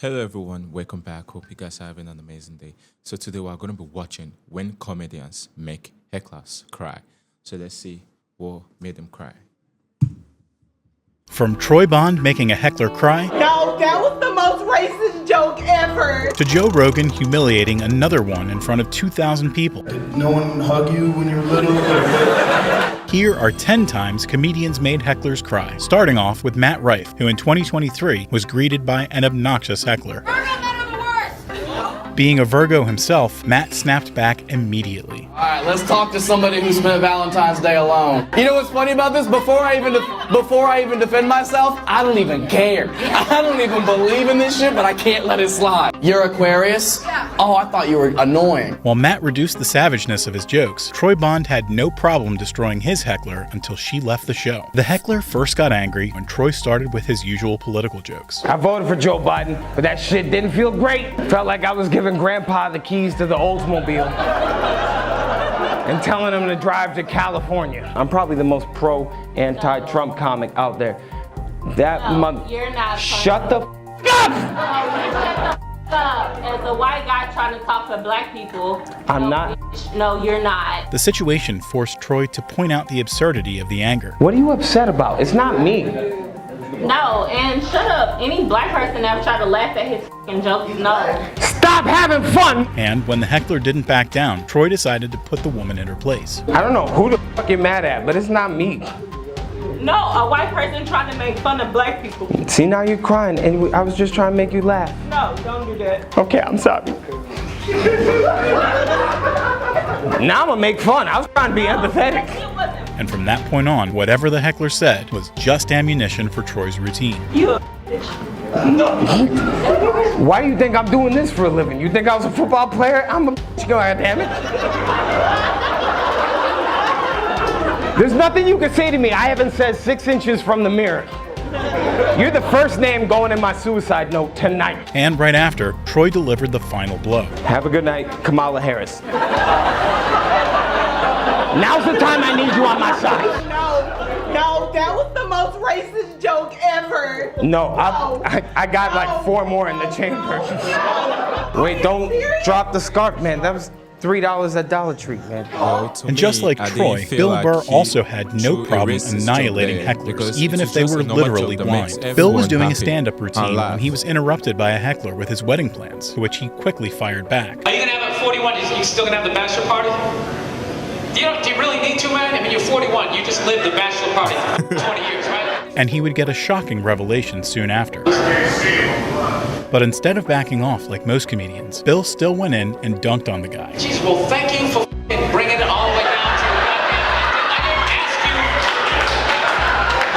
Hello everyone, welcome back. Hope you guys are having an amazing day. So today we're going to be watching when comedians make hecklers cry. So let's see what made them cry. From Troy Bond making a heckler cry, No, that was the most racist joke ever. to Joe Rogan humiliating another one in front of 2,000 people. Did no one hug you when you were little? Here are 10 times comedians made hecklers cry, starting off with Matt Rife, who in 2023 was greeted by an obnoxious heckler. Being a Virgo himself, Matt snapped back immediately. All right, let's talk to somebody who spent Valentine's Day alone. You know what's funny about this? Before I even defend myself, I don't even care. I don't even believe in this shit, but I can't let it slide. You're Aquarius? Yeah. Oh, I thought you were annoying. While Matt reduced the savageness of his jokes, Troy Bond had no problem destroying his heckler until she left the show. The heckler first got angry when Troy started with his usual political jokes. I voted for Joe Biden, but that shit didn't feel great. Felt like I was giving Grandpa the keys to the Oldsmobile and telling him to drive to California. I'm probably the most pro-anti-Trump comic out there. You're not. Shut the up! As a white guy trying to talk to black people. I'm not. No, you're not. The situation forced Troy to point out the absurdity of the anger. What are you upset about? It's not me. No, and shut up. Any black person ever try to laugh at his fucking jokes, no. Stop having fun! And when the heckler didn't back down, Troy decided to put the woman in her place. I don't know who the fuck you're mad at, but it's not me. No, a white person trying to make fun of black people. See, now you're crying, and I was just trying to make you laugh. No, don't do that. Okay, I'm sorry. Now I'm gonna make fun. I was trying to be empathetic. And from that point on, whatever the heckler said was just ammunition for Troy's routine. You a bitch. Why do you think I'm doing this for a living? You think I was a football player? I'm a bitch. Go ahead, damn it. There's nothing you can say to me I haven't said 6 inches from the mirror. You're the first name going in my suicide note tonight. And right after, Troy delivered the final blow. Have a good night, Kamala Harris. Now's the time I need you on my side. No, that was the most racist joke ever. No, I got like 4 more in the chamber. Wait, don't drop the scarf, man. That was $3 at Dollar Tree, man. And just like Troy, Bill Burr also had no problem annihilating hecklers, even if they were literally blind. Bill was doing a stand-up routine when he was interrupted by a heckler with his wedding plans, to which he quickly fired back. Are you gonna have at 41? You still gonna have the bachelor party? Do you really need to, man? I mean, you're 41. You just lived the bachelor party for 20 years, right? And he would get a shocking revelation soon after. But instead of backing off like most comedians, Bill still went in and dunked on the guy. Jeez, well, thank you for bringing it all the way down to I didn't ask you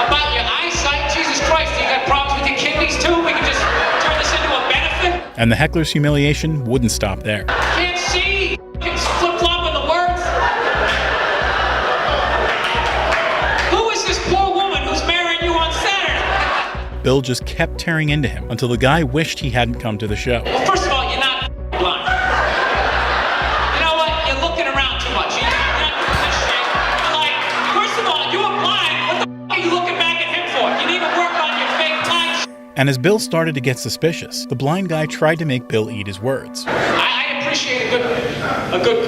about your eyesight. Jesus Christ, you got problems with your kidneys too? We can just turn this into a benefit? And the heckler's humiliation wouldn't stop there. Can't see. It's flip-flopping the words. Who is this poor woman who's marrying you on Saturday? Bill just kept tearing into him until the guy wished he hadn't come to the show. Well, first of all, you're not blind. You know what? You're looking around too much. You're not doing this shit. You're like, first of all, you were blind. What the are you looking back at him for? You need to work on your fake blind shit. And as Bill started to get suspicious, the blind guy tried to make Bill eat his words. I appreciate a good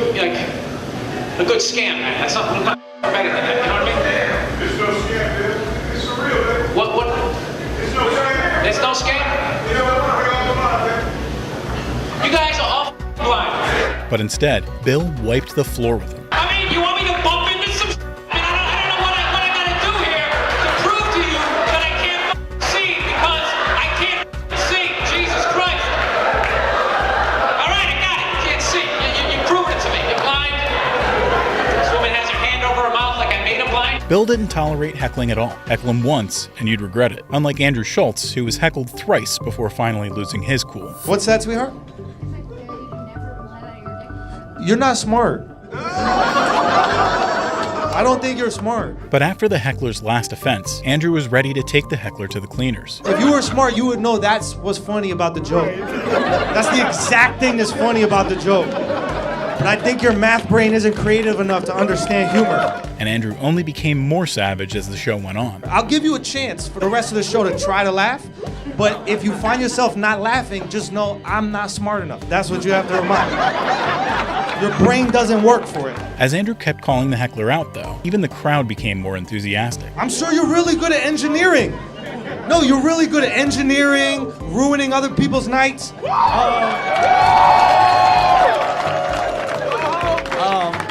scam, man. That's not better than that. You know what I mean? It's no scam, dude. It's for real, man. What? It's no scam. There's no scam? You know what? We're all about it. You guys are all blind. But instead, Bill wiped the floor with him. I mean, you want me to bump into some shit? I don't know what I gotta do here to prove to you that I can't see because I can't see. Jesus Christ. All right, I got it. You can't see. You proved it to me. You're blind. This woman has her hand over her mouth like I made her blind. Bill didn't tolerate heckling at all. Heckle him once, and you'd regret it. Unlike Andrew Schultz, who was heckled thrice before finally losing his cool. What's that, sweetheart? You're not smart. I don't think you're smart. But after the heckler's last offense, Andrew was ready to take the heckler to the cleaners. If you were smart, you would know that's what's funny about the joke. That's the exact thing that's funny about the joke. And I think your math brain isn't creative enough to understand humor. And Andrew only became more savage as the show went on. I'll give you a chance for the rest of the show to try to laugh, But if you find yourself not laughing, just know I'm not smart enough. That's what you have to remind. Your brain doesn't work for it. As Andrew kept calling the heckler out, though, even the crowd became more enthusiastic. I'm sure you're really good at engineering. No, you're really good at engineering, ruining other people's nights.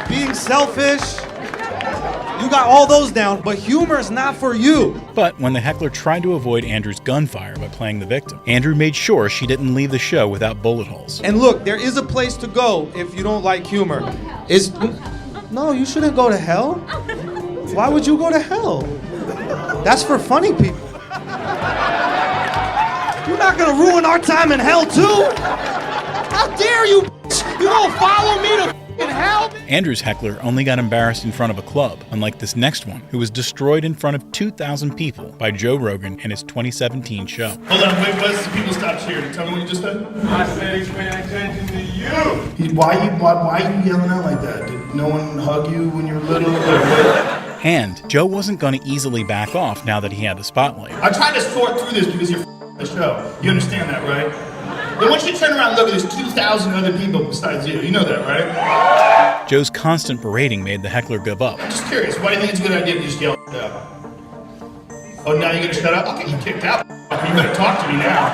Being selfish. You got all those down, but humor is not for you. But when the heckler tried to avoid Andrew's gunfire by playing the victim, Andrew made sure she didn't leave the show without bullet holes. And look, there is a place to go if you don't like humor. No, you shouldn't go to hell. Why would you go to hell? That's for funny people. You're not gonna ruin our time in hell too? How dare you? You gonna follow me to in hell? Andrew's heckler only got embarrassed in front of a club, unlike this next one, who was destroyed in front of 2,000 people by Joe Rogan in his 2017 show. Hold on, wait, what's the people stop cheering? Tell me what you just said. I said he's paying attention to you. Why are you yelling out like that? Did no one hug you when you were little? And Joe wasn't going to easily back off now that he had the spotlight. I tried to sort through this because you're the show. You understand that, right? Then once you turn around and look at there's 2,000 other people besides you. You know that, right? Joe's constant berating made the heckler give up. I'm just curious, why do you think it's a good idea to just yell out? Oh, now you're gonna shut up? I'll get you kicked out. You better talk to me now.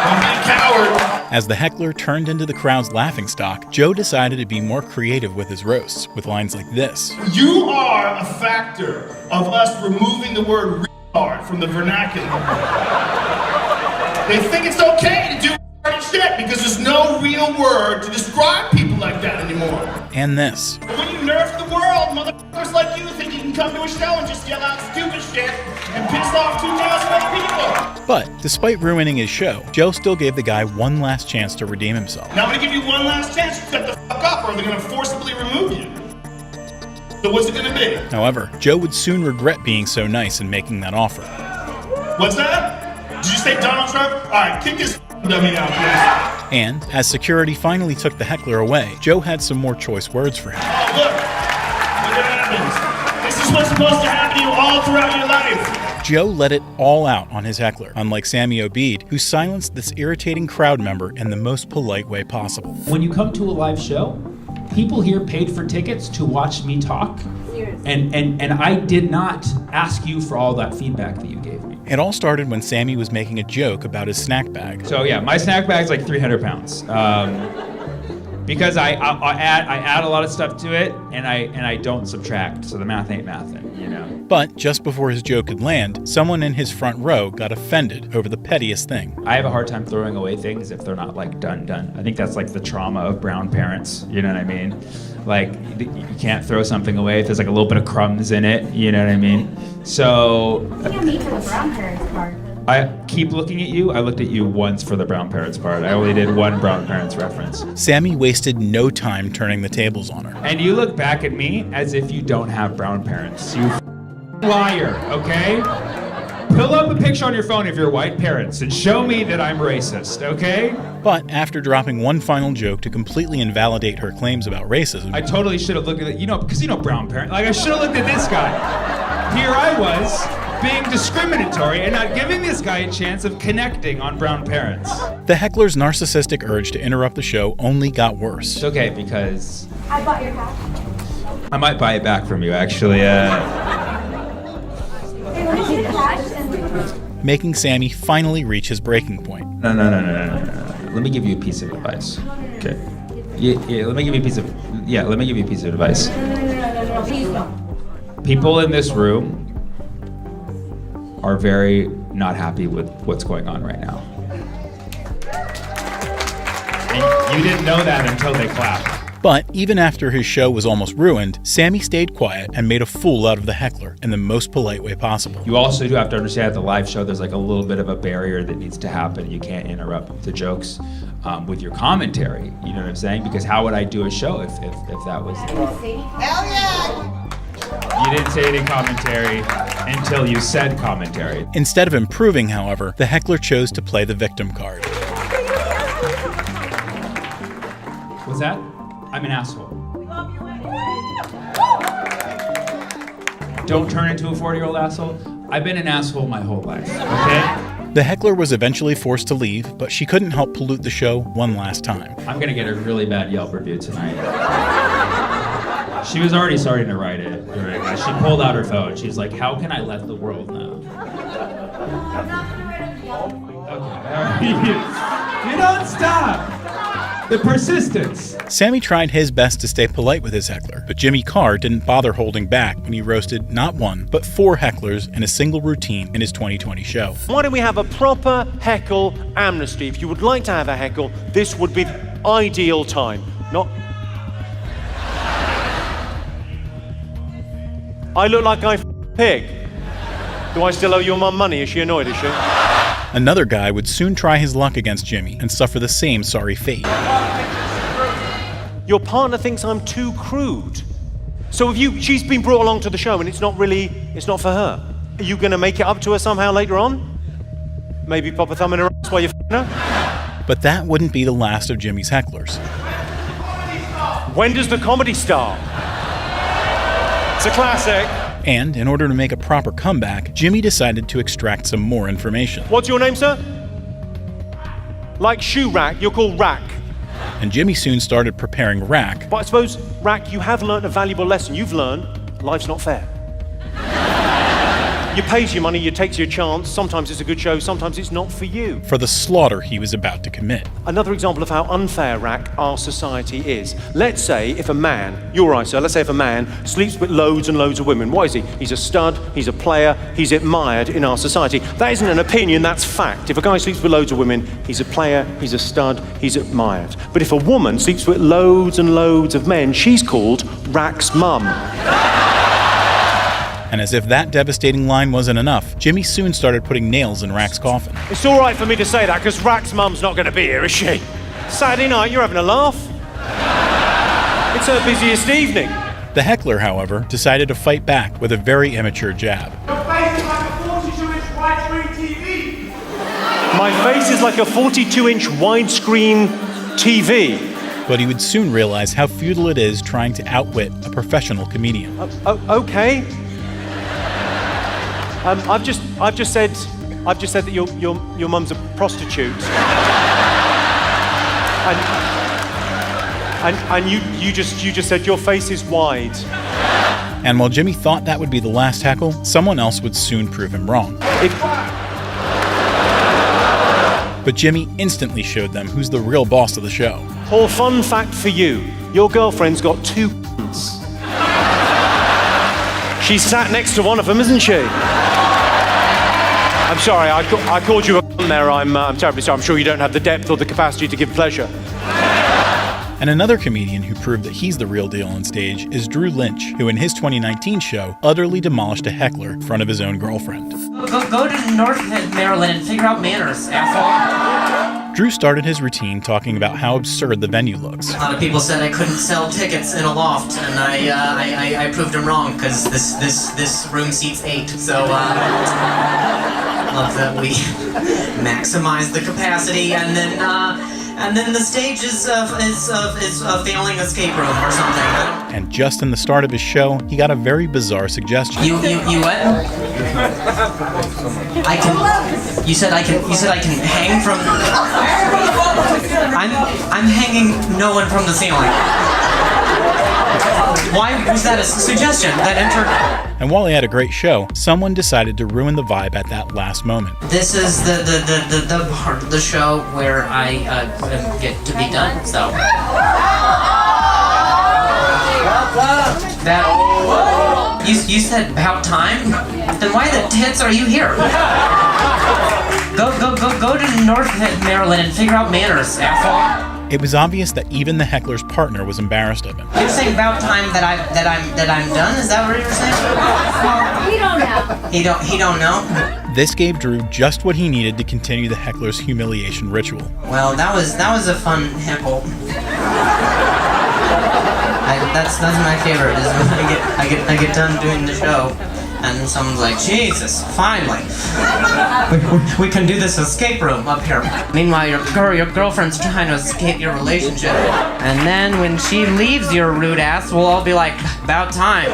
Don't be a coward. As the heckler turned into the crowd's laughingstock, Joe decided to be more creative with his roasts, with lines like this. You are a factor of us removing the word retard from the vernacular. They think it's okay to do shit because there's no real word to describe people like that anymore. And this. When you nerf the world, motherfuckers like you think you can come to a show and just yell out stupid shit and piss off 2,000 other people. But despite ruining his show, Joe still gave the guy one last chance to redeem himself. Now I'm gonna give you one last chance to shut the fuck up or they're gonna forcibly remove you. So what's it gonna be? However, Joe would soon regret being so nice and making that offer. What's that? Did you say Donald Trump? Alright, kick this dummy out, please. And as security finally took the heckler away, Joe had some more choice words for him. Oh, look what happens. This is what's supposed to happen to you all throughout your life. Joe let it all out on his heckler, unlike Sammy Obeid, who silenced this irritating crowd member in the most polite way possible. When you come to a live show, people here paid for tickets to watch me talk. And I did not ask you for all that feedback that you gave me. It all started when Sammy was making a joke about his snack bag. So yeah, my snack bag's like 300 pounds. Because I add a lot of stuff to it, and I don't subtract, so the math ain't mathin', you know. But just before his joke could land, someone in his front row got offended over the pettiest thing. I have a hard time throwing away things if they're not like done. I think that's like the trauma of brown parents, you know what I mean? Like, you can't throw something away if there's like a little bit of crumbs in it, you know what I mean? So... What do you mean for the brown parents part? I keep looking at you. I looked at you once for the brown parents part. I only did one brown parents reference. Sammy wasted no time turning the tables on her. And you look back at me as if you don't have brown parents. You liar, okay? Pull up a picture on your phone of your white parents and show me that I'm racist, okay? But after dropping one final joke to completely invalidate her claims about racism... I totally should have looked at it, because brown parents. Like, I should have looked at this guy. Here I was, being discriminatory and not giving this guy a chance of connecting on brown parents. The heckler's narcissistic urge to interrupt the show only got worse. It's okay, because... I bought your hat. I might buy it back from you, actually. Making Sammy finally reach his breaking point. No. Let me give you a piece of advice. Okay. Yeah, let me give you a piece of advice. No. Please don't. People in this room are very not happy with what's going on right now. And you didn't know that until they clapped. But even after his show was almost ruined, Sammy stayed quiet and made a fool out of the heckler in the most polite way possible. You also do have to understand at the live show there's like a little bit of a barrier that needs to happen. You can't interrupt the jokes with your commentary. You know what I'm saying? Because how would I do a show if that was... Hell yeah! You didn't say any commentary until you said commentary. Instead of improving, however, the heckler chose to play the victim card. What's that? I'm an asshole. Don't turn into a 40-year-old asshole. I've been an asshole my whole life, okay? The heckler was eventually forced to leave, but she couldn't help pollute the show one last time. I'm gonna get a really bad Yelp review tonight. She was already starting to write it. She pulled out her phone. She's like, how can I let the world know? You don't stop! The persistence. Sammy tried his best to stay polite with his heckler, but Jimmy Carr didn't bother holding back when he roasted not one, but 4 hecklers in a single routine in his 2020 show. Why don't we have a proper heckle amnesty? If you would like to have a heckle, this would be the ideal time. Not... I look like I pig. Do I still owe your mum money? Is she annoyed, is she? Another guy would soon try his luck against Jimmy and suffer the same sorry fate. Your partner thinks I'm too crude. So if she's been brought along to the show and it's not for her. Are you gonna make it up to her somehow later on? Maybe pop a thumb in her ass while you're f***ing her? But that wouldn't be the last of Jimmy's hecklers. When does the comedy start? It's a classic. And in order to make a proper comeback, Jimmy decided to extract some more information. What's your name, sir? Like shoe rack, you're called Rack. And Jimmy soon started preparing Rack. But I suppose, Rack, you have learned a valuable lesson. You've learned life's not fair. You pays your money, you takes your chance. Sometimes it's a good show, sometimes it's not for you. For the slaughter he was about to commit. Another example of how unfair, Rack, our society is. Let's say if a man, you're right, sir, let's say if a man sleeps with loads and loads of women, what is he? He's a stud, he's a player, he's admired in our society. That isn't an opinion, that's fact. If a guy sleeps with loads of women, he's a player, he's a stud, he's admired. But if a woman sleeps with loads and loads of men, she's called Rack's mum. And as if that devastating line wasn't enough, Jimmy soon started putting nails in Rack's coffin. It's all right for me to say that, because Rack's mum's not going to be here, is she? Saturday night, you're having a laugh. It's her busiest evening. The heckler, however, decided to fight back with a very immature jab. Your face is like a 42-inch widescreen TV. My face is like a 42-inch widescreen TV. But he would soon realize how futile it is trying to outwit a professional comedian. Okay. I've just said that your mum's a prostitute. And you just said your face is wide. And while Jimmy thought that would be the last heckle, someone else would soon prove him wrong. But Jimmy instantly showed them who's the real boss of the show. Paul, fun fact for you. Your girlfriend's got 2 She's sat next to one of them, isn't she? I'm sorry, I called you a there. I'm terribly sorry. I'm sure you don't have the depth or the capacity to give pleasure. And another comedian who proved that he's the real deal on stage is Drew Lynch, who in his 2019 show utterly demolished a heckler in front of his own girlfriend. Go to North Maryland and figure out manners, asshole. Drew started his routine talking about how absurd the venue looks. A lot of people said I couldn't sell tickets in a loft, and I proved them wrong because this room seats 8. So love that we maximize the capacity, and then the stage is a failing escape room or something. And just in the start of his show, he got a very bizarre suggestion. You what? You said I can hang from. I'm hanging no one from the ceiling. Why was that a suggestion that entered? And while he had a great show, someone decided to ruin the vibe at that last moment. This is the part of the show where I get to be done. So that you said about time. Then why the tits are you here? Go to North Maryland and figure out manners, asshole. It was obvious that even the heckler's partner was embarrassed of him. You're saying about time that I'm done? Is that what you're saying? Well, we don't know. He don't know. This gave Drew just what he needed to continue the heckler's humiliation ritual. Well, that was a fun heckle. That's my favorite. Is when I get done doing the show, and someone's like, Jesus, finally, we can do this escape room up here. Meanwhile, your girlfriend's trying to escape your relationship, and then when she leaves your rude ass, we'll all be like, about time.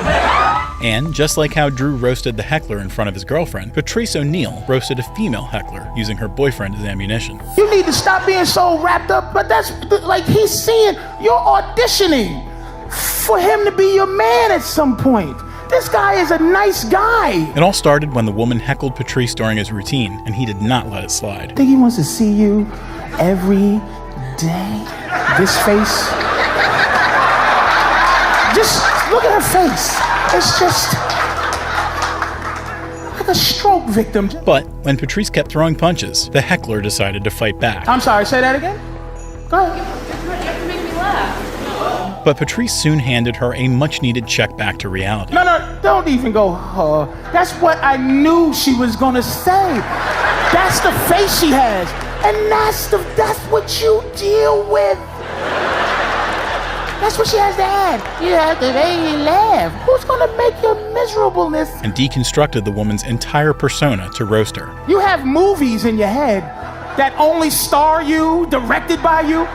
And just like how Drew roasted the heckler in front of his girlfriend, Patrice O'Neal roasted a female heckler using her boyfriend as ammunition. You need to stop being so wrapped up, but that's like he's seeing you're auditioning for him to be your man at some point. This guy is a nice guy. It all started when the woman heckled Patrice during his routine, and he did not let it slide. I think he wants to see you every day. This face. Just look at her face. It's just like a stroke victim. But when Patrice kept throwing punches, the heckler decided to fight back. I'm sorry, say that again? Go ahead. You have to make me laugh. But Patrice soon handed her a much-needed check back to reality. No, don't even go, that's what I knew she was gonna say. That's the face she has. And that's what you deal with. That's what she has to add. You have to make me laugh. Who's gonna make your miserableness? And deconstructed the woman's entire persona to roast her. You have movies in your head that only star you, directed by you.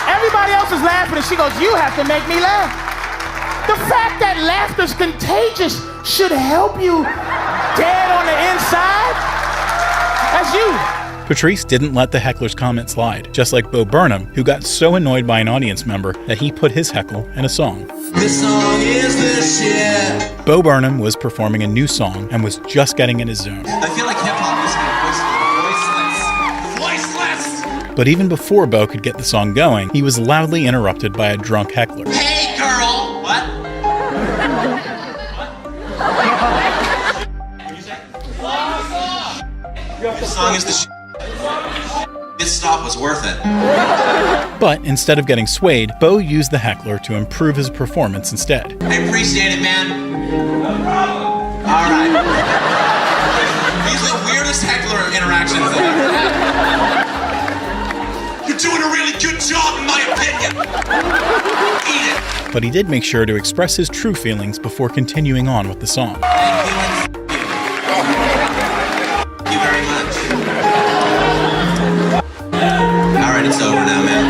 Everybody else is laughing and she goes, you have to make me laugh. The fact that laughter's contagious should help you dead on the inside. That's you. Patrice didn't let the heckler's comment slide, just like Bo Burnham, who got so annoyed by an audience member that he put his heckle in a song. This song is the shit. Bo Burnham was performing a new song and was just getting in his zone. I feel like hip-hop is voiceless. But even before Bo could get the song going, he was loudly interrupted by a drunk heckler. Hey, girl! What? Your song is the shit. This stop was worth it. But instead of getting swayed, Bo used the heckler to improve his performance instead. I appreciate it, man. All right. These are the weirdest heckler interactions I've ever had. You're doing a really good job, in my opinion. Eat it. But he did make sure to express his true feelings before continuing on with the song. Thank you very much. All right, it's over now, man.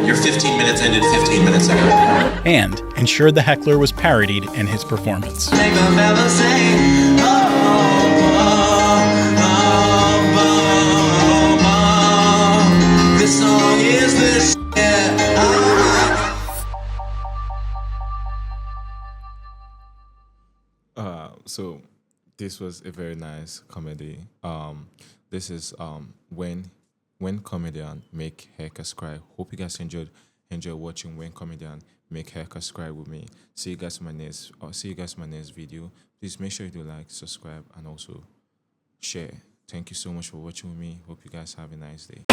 You're 15 minutes ended 15 minutes ago. And ensured the heckler was parodied in his performance. Make a fella say, this song is the shit. So this was a very nice comedy. This is when comedian make hackers cry. Hope you guys enjoy watching when comedian make hackers cry with me. See you guys in my next video. Please make sure you do like, subscribe, and also share. Thank you so much for watching with me. Hope you guys have a nice day.